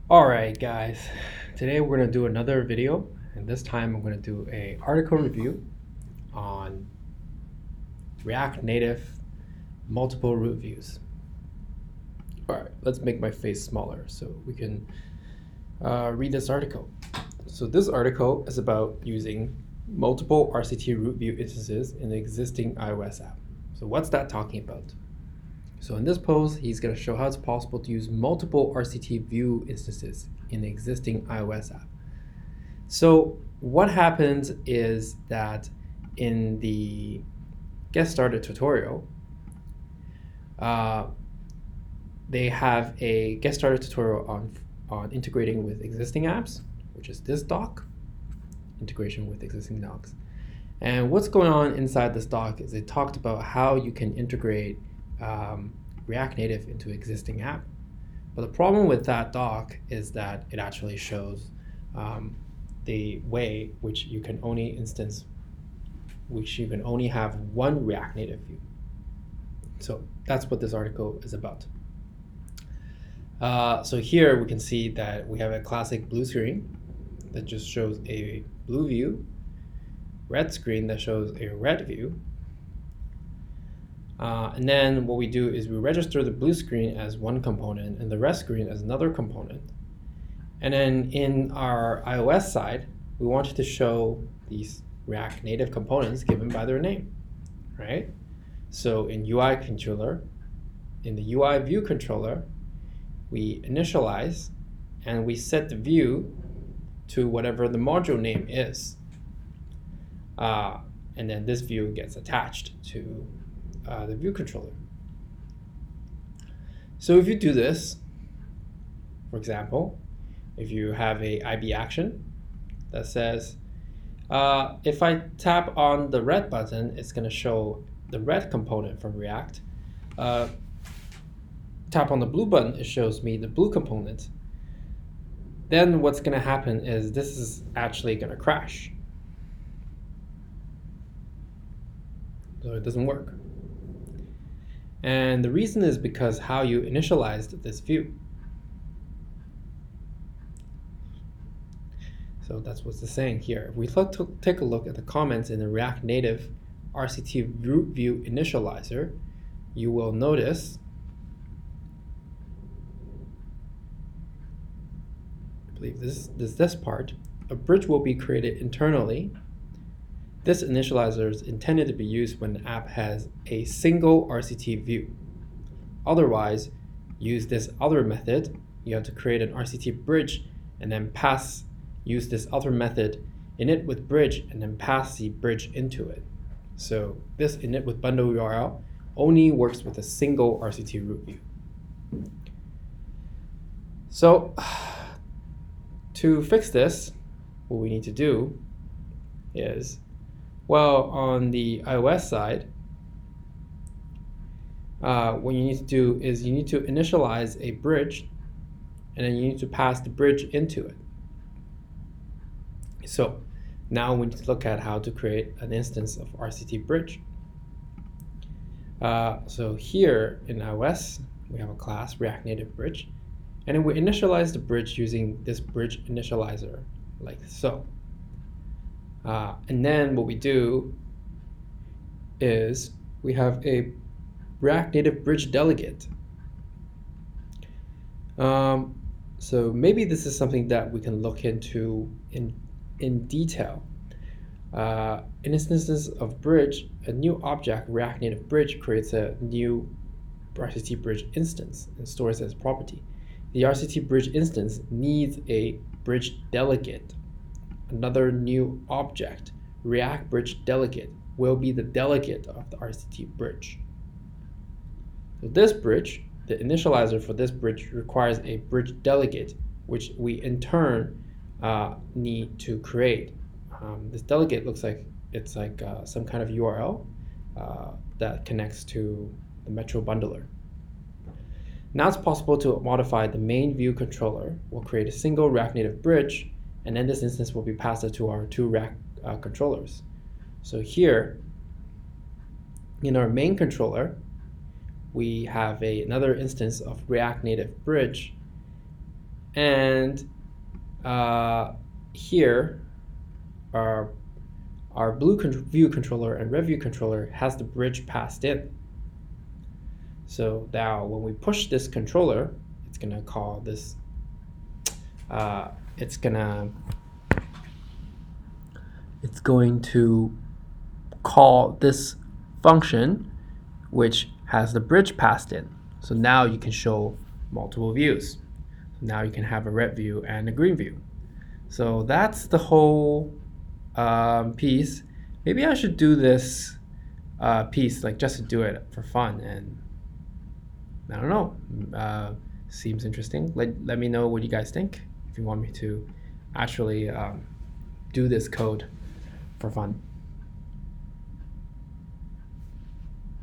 Alright guys, today we're going to do another video, and this time I'm going to do a article review on React Native multiple root views. Alright, let's make my face smaller so we can read this article. So this article is about using multiple RCTRootView instances in the existing iOS app. So what's that talking about? So in this post, he's going to show how it's possible to use multiple RCTView instances in the existing iOS app. So what happens is that in the Get Started tutorial, they have a Get Started tutorial on integrating with existing apps, which is this doc, integration with existing docs. And what's going on inside this doc is it talked about how you can integrate React Native into existing app. But the problem with that doc is that it actually shows the way which you can only have one React Native view. So that's what this article is about. So here we can see that we have a classic blue screen that just shows a blue view, red screen that shows a red view. And then what we do is we register the blue screen as one component and the red screen as another component. And then in our iOS side, we wanted to show these React Native components given by their name, right? So in UI controller, in the UI view controller, we initialize and we set the view to whatever the module name is. And then this view gets attached to the view controller. So if you do this, for example, if you have a IB action that says, if I tap on the red button, it's going to show the red component from React. Tap on the blue button, it shows me the blue component. Then what's going to happen is this is actually going to crash. So it doesn't work. And the reason is because how you initialized this view. So that's what's it's saying here. If we take a look at the comments in the React Native RCTRootView initializer, you will notice, I believe this part, a bridge will be created internally. This initializer is intended to be used when the app has a single RCT view. Otherwise, use this other method. You have to create an RCT bridge and then use this other method, init with bridge, and then pass the bridge into it. So this init with bundle URL only works with a single RCT root view. So to fix this, what we need to do is, well, on the iOS side, what you need to do is you need to initialize a bridge, and then you need to pass the bridge into it. So now we need to look at how to create an instance of RCT bridge. So here in iOS, we have a class, React Native Bridge, and then we initialize the bridge using this bridge initializer, like so. And then what we do is we have a React Native Bridge delegate. So maybe this is something that we can look into in detail. In instances of bridge, a new object, React Native Bridge, creates a new RCT Bridge instance and stores it as property. The RCT Bridge instance needs a bridge delegate. Another new object, React Bridge delegate, will be the delegate of the RCT bridge. So this bridge, the initializer for this bridge, requires a bridge delegate, which we in turn need to create. This delegate looks like it's like some kind of URL that connects to the Metro bundler. Now it's possible to modify the main view controller. We'll create a single React Native bridge, and then this instance will be passed to our two React controllers. So here, in our main controller, we have another instance of React Native Bridge, And here, our blue view controller and red view controller has the bridge passed in. So now when we push this controller, it's gonna call this, it's going to call this function which has the bridge passed in. So now you can show multiple views. So now you can have a red view and a green view. So that's the whole piece. Maybe I should do this piece like just to do it for fun, and I don't know. Seems interesting. Let me know what you guys think if you want me to actually do this code for fun.